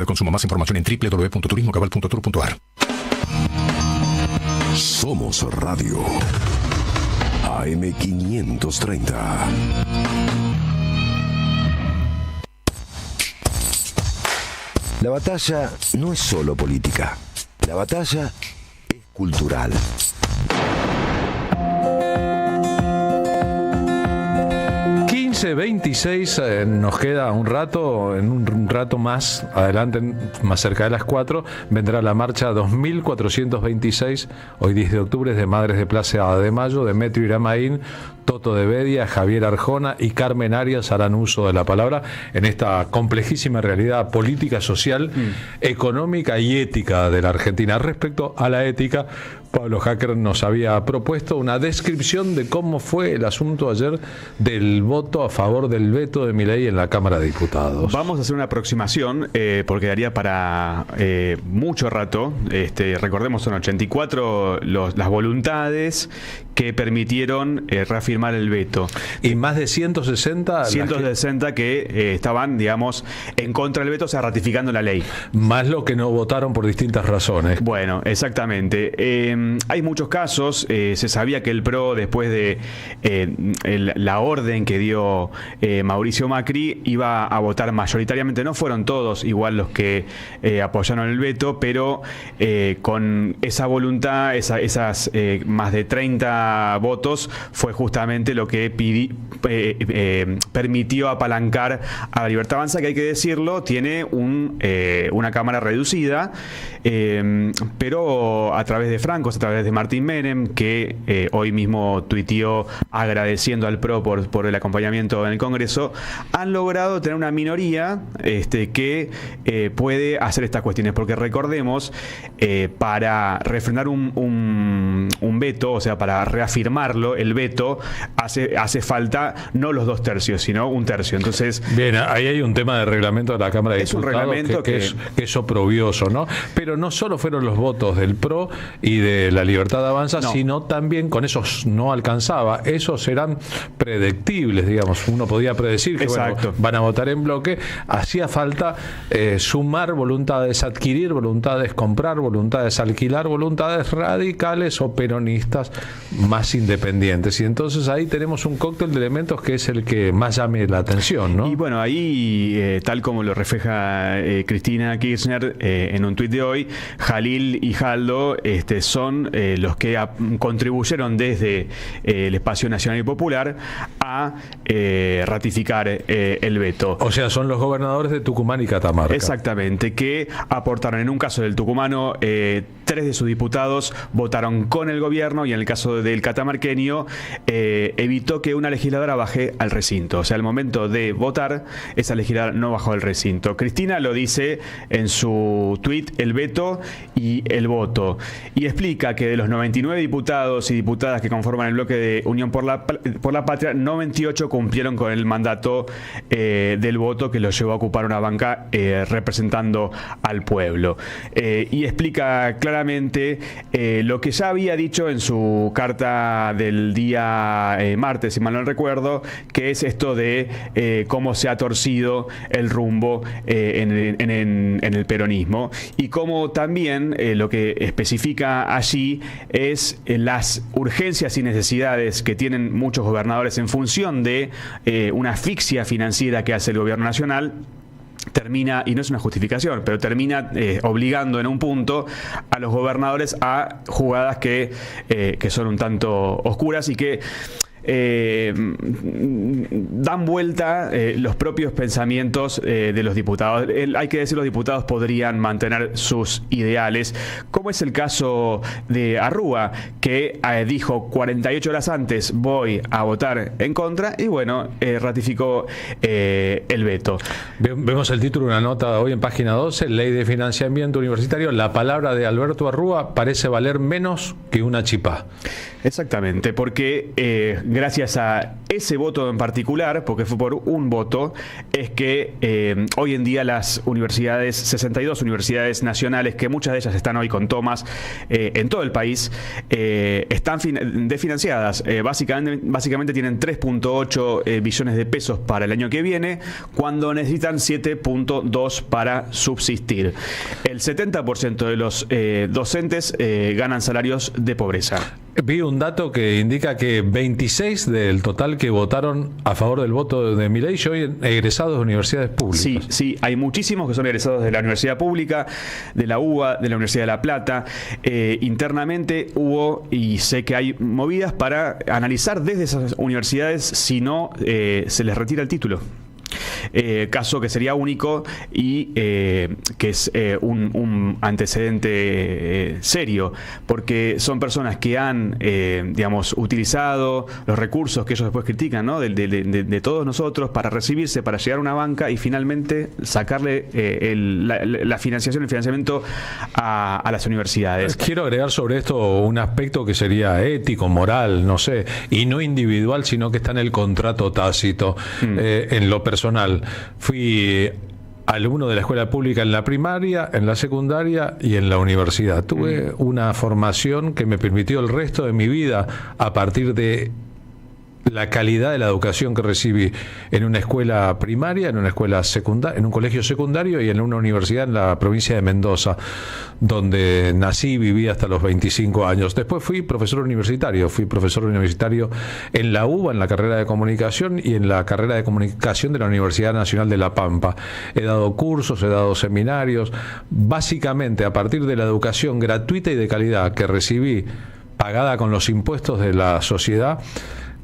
De consumo. Más información en www.turismocabal.tour.ar. Somos Radio AM530. La batalla no es solo política. La batalla es cultural. ...26, nos queda un rato, en un rato más adelante, más cerca de las 4, vendrá la marcha 2426, hoy 10 de octubre, de Madres de Plaza de Mayo, Demetrio Iramaín, Toto de Bedia, Javier Arjona y Carmen Arias harán uso de la palabra en esta complejísima realidad política, social, económica y ética de la Argentina. Respecto a la ética, Pablo Hacker nos había propuesto una descripción de cómo fue el asunto ayer del voto a favor del veto de Milei en la Cámara de Diputados. Vamos a hacer una aproximación, porque daría para mucho rato. Recordemos, son 84 las voluntades que permitieron reafirmar el veto. Y más de 160... 160 que estaban, digamos, en contra del veto, o sea, ratificando la ley. Más lo que no votaron por distintas razones. Bueno, exactamente. Hay muchos casos. Se sabía que el PRO, después de la orden que dio Mauricio Macri, iba a votar mayoritariamente. No fueron todos igual los que apoyaron el veto, pero con esa voluntad, esas más de 30 votos, fue justamente lo que permitió apalancar a la Libertad Avanza, que hay que decirlo, tiene una cámara reducida, pero a través de francos, a través de Martín Menem, que hoy mismo tuiteó agradeciendo al PRO por el acompañamiento en el Congreso, han logrado tener una minoría que puede hacer estas cuestiones, porque recordemos, para refrendar un veto, o sea, para reafirmarlo, el veto, hace falta no los 2/3, sino 1/3. Entonces, bien, ahí hay un tema de reglamento de la Cámara de Diputados, un reglamento que es oprobioso, ¿no? Pero no solo fueron los votos del PRO y de la Libertad Avanza, sino también con esos no alcanzaba. Esos eran predictibles, digamos. Uno podía predecir que van a votar en bloque. Hacía falta sumar voluntades, adquirir voluntades, comprar voluntades, alquilar voluntades radicales o peronistas más independientes. Y entonces ahí tenemos un cóctel de elementos que es el que más llame la atención, ¿no? Y bueno, ahí, tal como lo refleja Cristina Kirchner en un tuit de hoy, Jalil y Jaldo son los que contribuyeron desde el Espacio Nacional y Popular a ratificar el veto. O sea, son los gobernadores de Tucumán y Catamarca. Exactamente, que aportaron, en un caso del tucumano, 3 de sus diputados votaron con el gobierno, y en el caso del catamarqueño evitó que una legisladora baje al recinto. O sea, al momento de votar, esa legisladora no bajó al recinto. Cristina lo dice en su tuit, el veto y el voto, y explica que de los 99 diputados y diputadas que conforman el bloque de Unión por la Patria, 98 cumplieron con el mandato del voto, que los llevó a ocupar una banca representando al pueblo. Y explica claramente lo que ya había dicho en su carta del día martes, si mal no recuerdo, que es esto de cómo se ha torcido el rumbo en el peronismo, y cómo también lo que especifica allí es las urgencias y necesidades que tienen muchos gobernadores en función de una asfixia financiera que hace el gobierno nacional. Termina, y no es una justificación, pero termina obligando en un punto a los gobernadores a jugadas que son un tanto oscuras y que dan vuelta los propios pensamientos de los diputados. Hay que decir, los diputados podrían mantener sus ideales, como es el caso de Arrúa, que dijo 48 horas antes voy a votar en contra, y bueno, ratificó el veto. Vemos el título de una nota hoy en página 12, Ley de Financiamiento Universitario. La palabra de Alberto Arrúa parece valer menos que una chipá. Exactamente, porque gracias a ese voto en particular, porque fue por un voto, es que hoy en día las universidades, 62 universidades nacionales, que muchas de ellas están hoy con tomas en todo el país, están desfinanciadas. Básicamente tienen 3.8 billones de pesos para el año que viene, cuando necesitan 7.2 para subsistir. El 70% de los docentes ganan salarios de pobreza. Vi un dato que indica que 26 del total que votaron a favor del voto de Milei son egresados de universidades públicas. Sí, hay muchísimos que son egresados de la universidad pública, de la UBA, de la Universidad de La Plata. Internamente hubo, y sé que hay movidas para analizar desde esas universidades si no se les retira el título. Caso que sería único y que es un antecedente serio, porque son personas que han utilizado los recursos que ellos después critican, ¿no? de todos nosotros para recibirse, para llegar a una banca y finalmente sacarle la financiación, el financiamiento a las universidades. Quiero agregar sobre esto un aspecto que sería ético, moral, no sé, y no individual, sino que está en el contrato tácito. En lo personal, fui alumno de la escuela pública en la primaria, en la secundaria y en la universidad. Tuve una formación que me permitió el resto de mi vida, a partir de la calidad de la educación que recibí en una escuela primaria, en una escuela secundaria, en un colegio secundario y en una universidad en la provincia de Mendoza, donde nací y viví hasta los 25 años. Después fui profesor universitario en la UBA, en la carrera de comunicación, y en la carrera de comunicación de la Universidad Nacional de La Pampa. He dado cursos, he dado seminarios, básicamente a partir de la educación gratuita y de calidad que recibí, pagada con los impuestos de la sociedad.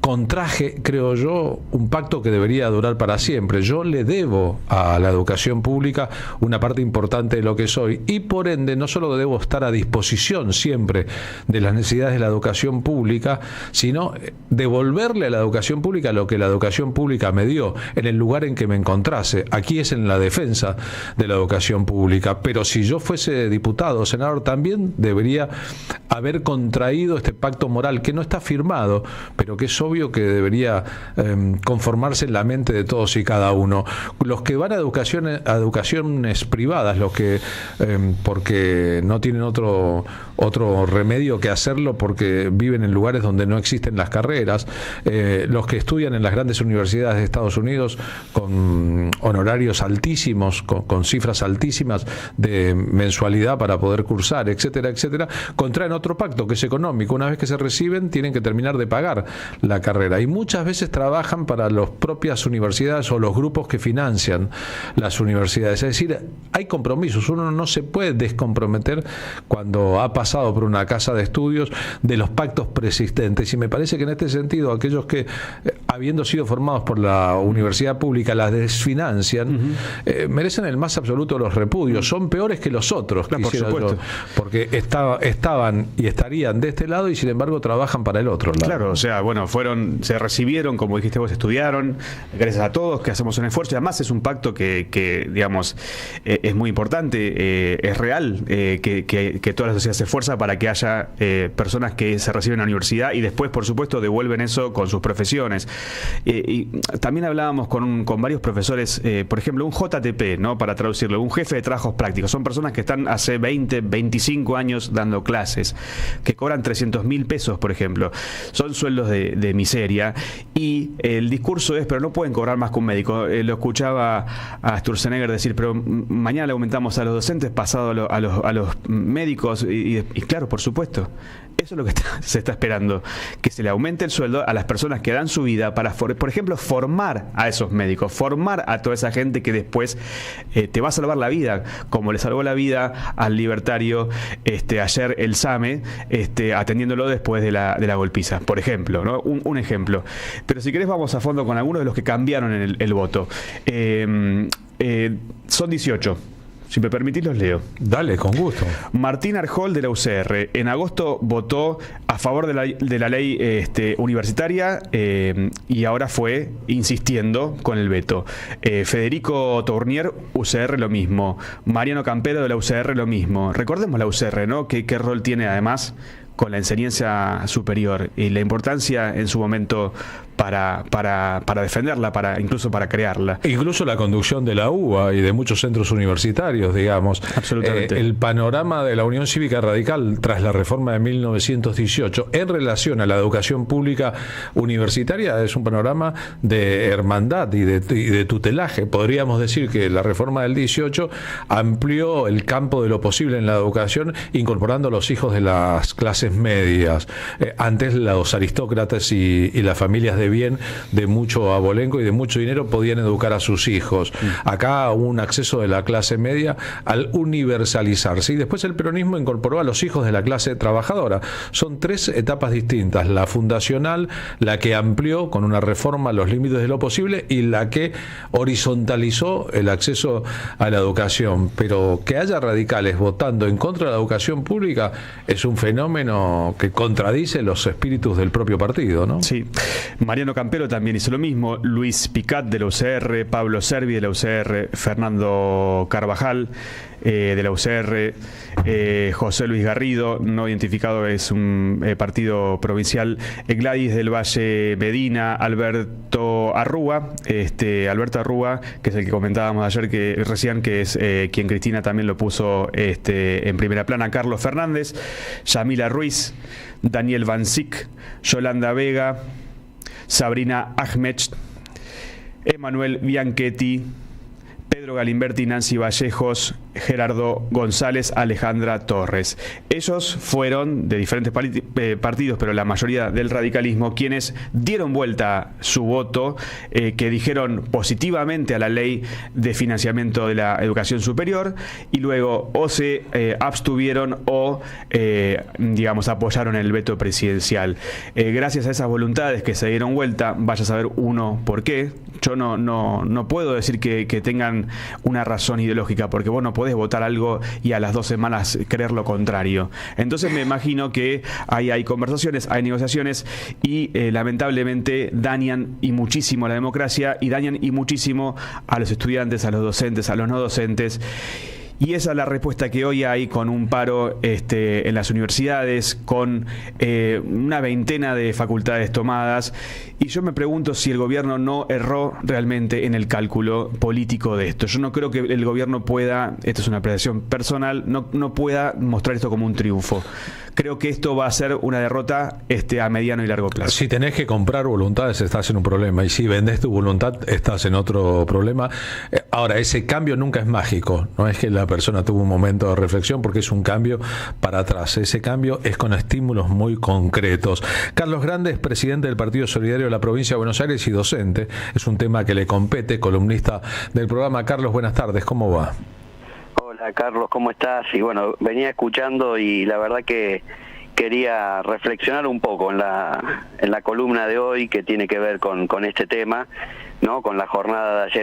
Contraje, creo yo, un pacto que debería durar para siempre. Yo le debo a la educación pública una parte importante de lo que soy, y por ende no solo debo estar a disposición siempre de las necesidades de la educación pública, sino devolverle a la educación pública lo que la educación pública me dio en el lugar en que me encontrase. Aquí es en la defensa de la educación pública, pero si yo fuese diputado o senador también debería haber contraído este pacto moral que no está firmado, pero que es obvio que debería conformarse en la mente de todos y cada uno. Los que van a educaciones privadas, los que porque no tienen otro remedio que hacerlo, porque viven en lugares donde no existen las carreras, los que estudian en las grandes universidades de Estados Unidos con honorarios altísimos, con cifras altísimas de mensualidad para poder cursar, etcétera, etcétera, contraen otro pacto que es económico. Una vez que se reciben, tienen que terminar de pagar la carrera, y muchas veces trabajan para las propias universidades o los grupos que financian las universidades. Es decir, hay compromisos, uno no se puede descomprometer cuando ha pasado por una casa de estudios de los pactos preexistentes, y me parece que en este sentido aquellos que, habiendo sido formados por la universidad pública, las desfinancian, merecen el más absoluto de los repudios. Son peores que los otros, por supuesto, porque estaban y estarían de este lado y sin embargo trabajan para el otro lado. Claro, o sea, bueno, se recibieron, como dijiste vos, estudiaron, gracias a todos que hacemos un esfuerzo, y además es un pacto que digamos, es muy importante, es real, que toda la sociedad se esfuerza para que haya personas que se reciben en la universidad y después, por supuesto, devuelven eso con sus profesiones. Y también hablábamos con varios profesores, por ejemplo, un JTP, ¿no? Para traducirlo, un jefe de trabajos prácticos. Son personas que están hace 20, 25 años dando clases, que cobran 300.000 pesos, por ejemplo. Son sueldos de miseria, y el discurso es, pero no pueden cobrar más que un médico. Lo escuchaba a Sturzenegger decir, pero mañana le aumentamos a los docentes, pasado a los médicos, y claro, por supuesto. Eso es lo que se está esperando, que se le aumente el sueldo a las personas que dan su vida para, por ejemplo, formar a esos médicos, formar a toda esa gente que después te va a salvar la vida, como le salvó la vida al libertario ayer el SAME, atendiéndolo después de la golpiza, por ejemplo, ¿no? Un ejemplo. Pero si querés vamos a fondo con algunos de los que cambiaron el voto. Son 18. Si me permitís, los leo. Dale, con gusto. Martín Arjol, de la UCR. En agosto votó a favor de la ley universitaria, y ahora fue insistiendo con el veto. Federico Tournier, UCR, lo mismo. Mariano Campero, de la UCR, lo mismo. Recordemos la UCR, ¿no? ¿Qué rol tiene además con la enseñanza superior y la importancia en su momento para defenderla, incluso para crearla. Incluso la conducción de la UBA y de muchos centros universitarios, digamos. Absolutamente. El panorama de la Unión Cívica Radical tras la reforma de 1918 en relación a la educación pública universitaria es un panorama de hermandad y de tutelaje. Podríamos decir que la reforma del 18 amplió el campo de lo posible en la educación, incorporando a los hijos de las clases medias. Antes los aristócratas y las familias de bien, de mucho abolengo y de mucho dinero, podían educar a sus hijos. Acá hubo un acceso de la clase media al universalizarse, y después el peronismo incorporó a los hijos de la clase trabajadora. Son 3 etapas distintas: la fundacional, la que amplió con una reforma los límites de lo posible, y la que horizontalizó el acceso a la educación. Pero que haya radicales votando en contra de la educación pública es un fenómeno que contradice los espíritus del propio partido, ¿no? Sí. Mariano Campero también hizo lo mismo, Luis Picat de la UCR, Pablo Servi de la UCR, Fernando Carvajal de la UCR, José Luis Garrido, no identificado, es un partido provincial, Gladys del Valle Medina, Alberto Arrúa, que es el que comentábamos ayer, que recién, que es quien Cristina también lo puso en primera plana, Carlos Fernández, Yamila Ruiz, Daniel Vansic, Yolanda Vega, Sabrina Ahmed, Emanuel Bianchetti, Pedro Galimberti, Nancy Vallejos, Gerardo González, Alejandra Torres. Ellos fueron de diferentes partidos, pero la mayoría del radicalismo, quienes dieron vuelta su voto, que dijeron positivamente a la ley de financiamiento de la educación superior, y luego o se abstuvieron o, apoyaron el veto presidencial. Gracias a esas voluntades que se dieron vuelta, vaya a saber uno por qué. Yo no puedo decir que tengan una razón ideológica, porque vos no podés votar algo y a las 2 semanas creer lo contrario. Entonces me imagino que hay conversaciones, hay negociaciones, y lamentablemente dañan y muchísimo a la democracia, y dañan y muchísimo a los estudiantes, a los docentes, a los no docentes. Y esa es la respuesta que hoy hay, con un paro en las universidades, con una veintena de facultades tomadas. Y yo me pregunto si el gobierno no erró realmente en el cálculo político de esto. Yo no creo que el gobierno pueda, esto es una apreciación personal, no pueda mostrar esto como un triunfo. Creo que esto va a ser una derrota a mediano y largo plazo. Si tenés que comprar voluntades, estás en un problema, y si vendés tu voluntad, estás en otro problema. Ahora, ese cambio nunca es mágico, no es que la persona tuvo un momento de reflexión, porque es un cambio para atrás. Ese cambio es con estímulos muy concretos. Carlos Grande es presidente del Partido Solidario de la provincia de Buenos Aires y docente. Es un tema que le compete, columnista del programa. Carlos, buenas tardes, ¿cómo va? Hola Carlos, ¿cómo estás? Y bueno, venía escuchando y la verdad que quería reflexionar un poco en la columna de hoy, que tiene que ver con este tema, ¿no? Con la jornada de ayer.